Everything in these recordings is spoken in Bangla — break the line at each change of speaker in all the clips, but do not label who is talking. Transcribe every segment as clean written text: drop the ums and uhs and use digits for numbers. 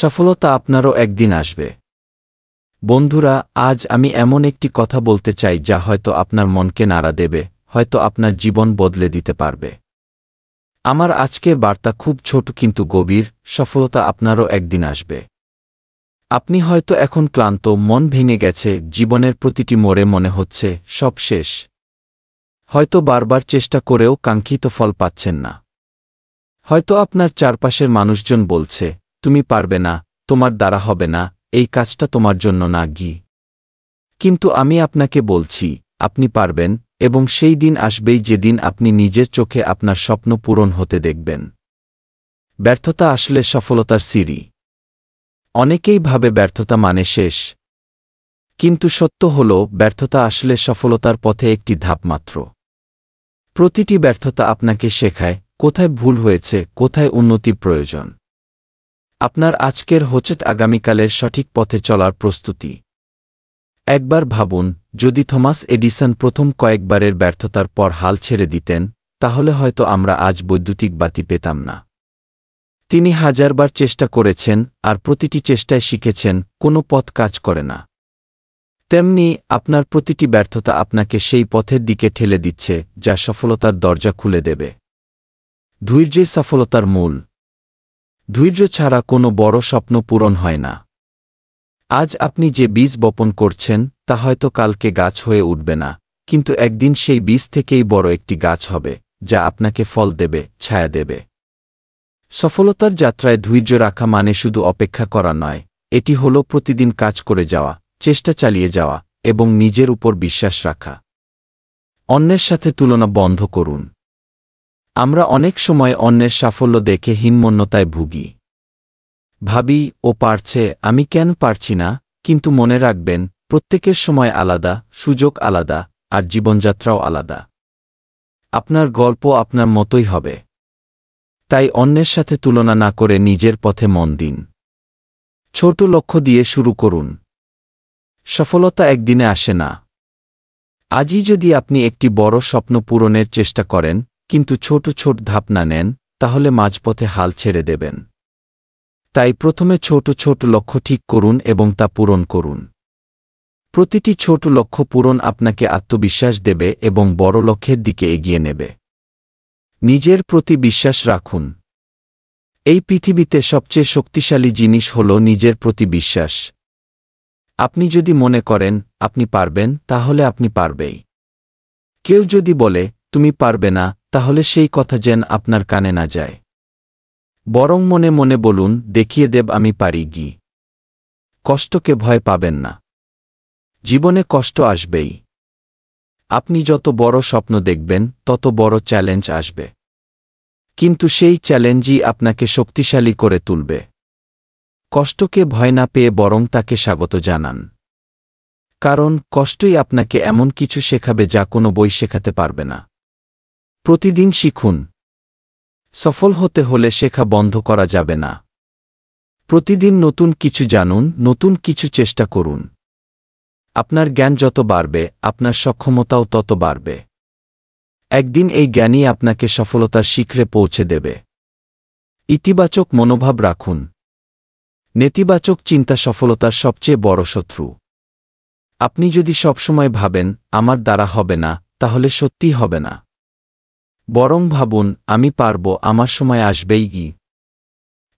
সফলতা আপনারও একদিন আসবে। বন্ধুরা, আজ আমি এমন একটি কথা বলতে চাই যা হয়তো আপনার মনকে নাড়া দেবে, হয়তো আপনার জীবন বদলে দিতে পারবে। আমার আজকের বার্তা খুব ছোট কিন্তু গভীর। সফলতা আপনারও একদিন আসবে। আপনি হয়তো এখন ক্লান্ত, মন ভেঙে গেছে, জীবনের প্রতিটি মোড়ে মনে হচ্ছে সব শেষ। হয়তো বারবার চেষ্টা করেও কাঙ্ক্ষিত ফল পাচ্ছেন না। হয়তো আপনার চারপাশের মানুষজন বলছে, তুমি পারবে না, তোমার দ্বারা হবে না, এই কাজটা তোমার জন্য না গি। কিন্তু আমি আপনাকে বলছি, আপনি পারবেন, এবং সেই দিন আসবেই যেদিন আপনি নিজের চোখে আপনার স্বপ্ন পূরণ হতে দেখবেন। ব্যর্থতা আসলে সফলতার সিঁড়ি। অনেকেই ভাবে ব্যর্থতা মানে শেষ। কিন্তু সত্য হল, ব্যর্থতা আসলে সফলতার পথে একটি ধাপ মাত্র। প্রতিটি ব্যর্থতা আপনাকে শেখায় কোথায় ভুল হয়েছে, কোথায় উন্নতির প্রয়োজন। আপনার আজকের হোচট আগামীকালের সঠিক পথে চলার প্রস্তুতি। একবার ভাবুন, যদি থমাস এডিসন প্রথম কয়েকবারের ব্যর্থতার পর হাল ছেড়ে দিতেন, তাহলে হয়তো আমরা আজ বৈদ্যুতিক বাতি পেতাম না। তিনি হাজারবার চেষ্টা করেছেন, আর প্রতিটি চেষ্টায় শিখেছেন কোনো পথ কাজ করে না। তেমনি আপনার প্রতিটি ব্যর্থতা আপনাকে সেই পথের দিকে ঠেলে দিচ্ছে যা সফলতার দরজা খুলে দেবে। ধৈর্যই সফলতার মূল। ধৈর্য ছাড়া কোনো বড় স্বপ্ন পূরণ হয় না। আজ আপনি যে বীজ বপন করছেন তা হয়তো কালকে গাছ হয়ে উঠবে না, কিন্তু একদিন সেই বীজ থেকেই বড় একটি গাছ হবে, যা আপনাকে ফল দেবে, ছায়া দেবে। সফলতার যাত্রায় ধৈর্য রাখা মানে শুধু অপেক্ষা করা নয়, এটি হল প্রতিদিন কাজ করে যাওয়া, চেষ্টা চালিয়ে যাওয়া, এবং নিজের উপর বিশ্বাস রাখা। অন্যের সাথে তুলনা বন্ধ করুন। আমরা অনেক সময় অন্যের সাফল্য দেখে হীনমন্যতায় ভুগি। ভাবি, ও পারছে, আমি কেন পারছি না? কিন্তু মনে রাখবেন, প্রত্যেকের সময় আলাদা, সুযোগ আলাদা, আর জীবনযাত্রাও আলাদা। আপনার গল্প আপনার মতোই হবে। তাই অন্যের সাথে তুলনা না করে নিজের পথে মন দিন। ছোট লক্ষ্য দিয়ে শুরু করুন। সফলতা একদিনে আসে না। আজই যদি আপনি একটি বড় স্বপ্ন পূরণের চেষ্টা করেন, কিন্তু ছোট ছোট ধাপ না নেন, তাহলে মাঝপথে হাল ছেড়ে দেবেন। তাই প্রথমে ছোট ছোট লক্ষ্য ঠিক করুন এবং তা পূরণ করুন। প্রতিটি ছোট লক্ষ্য পূরণ আপনাকে আত্মবিশ্বাস দেবে এবং বড় লক্ষ্যের দিকে এগিয়ে নেবে। নিজের প্রতি বিশ্বাস রাখুন। এই পৃথিবীতে সবচেয়ে শক্তিশালী জিনিস হল নিজের প্রতি বিশ্বাস। আপনি যদি মনে করেন আপনি পারবেন, তাহলে আপনি পারবেই। কেউ যদি বলে তুমি পারবে না, তাহলে সেই কথা যেন আপনার কানে না যায়। বরং মনে মনে বলুন, দেখিয়ে দেব আমি পারি গি। কষ্টকে ভয় পাবেন না। জীবনে কষ্ট আসবেই। আপনি যত বড় স্বপ্ন দেখবেন, তত বড় চ্যালেঞ্জ আসবে। কিন্তু সেই চ্যালেঞ্জই আপনাকে শক্তিশালী করে তুলবে। কষ্টকে ভয় না পেয়ে বরং তাকে স্বাগত জানান। কারণ কষ্টই আপনাকে এমন কিছু শেখাবে যা কোনো বই শেখাতে পারবে না। প্রতিদিন শিখুন। সফল হতে হলে শেখা বন্ধ করা যাবে না। প্রতিদিন নতুন কিছু জানুন, নতুন কিছু চেষ্টা করুন। আপনার জ্ঞান যত বাড়বে, আপনার সক্ষমতাও তত বাড়বে। একদিন এই জ্ঞানই আপনাকে সফলতার শিখরে পৌঁছে দেবে। ইতিবাচক মনোভাব রাখুন। নেতিবাচক চিন্তা সফলতার সবচেয়ে বড় শত্রু। আপনি যদি সবসময় ভাবেন আমার দ্বারা হবে না, তাহলে সত্যিই হবে না। বরং ভাবুন আমি পারব, আমার সময় আসবেই গি।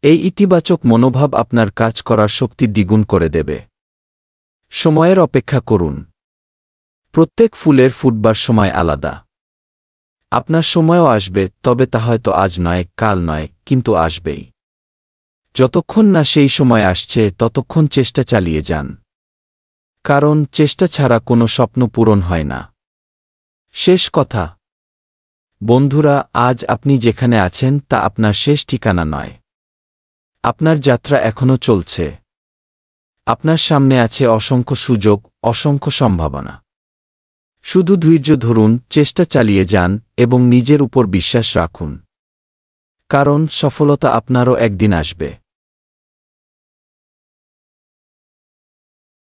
এই ইতিবাচক মনোভাব আপনার কাজ করার শক্তি দ্বিগুণ করে দেবে। সময়ের অপেক্ষা করুন। প্রত্যেক ফুলের ফুটবার সময় আলাদা। আপনার সময়ও আসবে, তবে তা হয়তো আজ নয়, কাল নয়, কিন্তু আসবেই। যতক্ষণ না সেই সময় আসছে, ততক্ষণ চেষ্টা চালিয়ে যান। কারণ চেষ্টা ছাড়া কোনো স্বপ্ন পূরণ হয় না। শেষ কথা, বন্ধুরা, আজ আপনি যেখানে আছেন তা আপনার শেষ ঠিকানা নয়। আপনার যাত্রা এখনও চলছে। আপনার সামনে আছে অসংখ্য সুযোগ, অসংখ্য সম্ভাবনা। শুধু ধৈর্য ধরুন, চেষ্টা চালিয়ে যান, এবং নিজের উপর বিশ্বাস রাখুন। কারণ সফলতা আপনারও একদিন আসবে।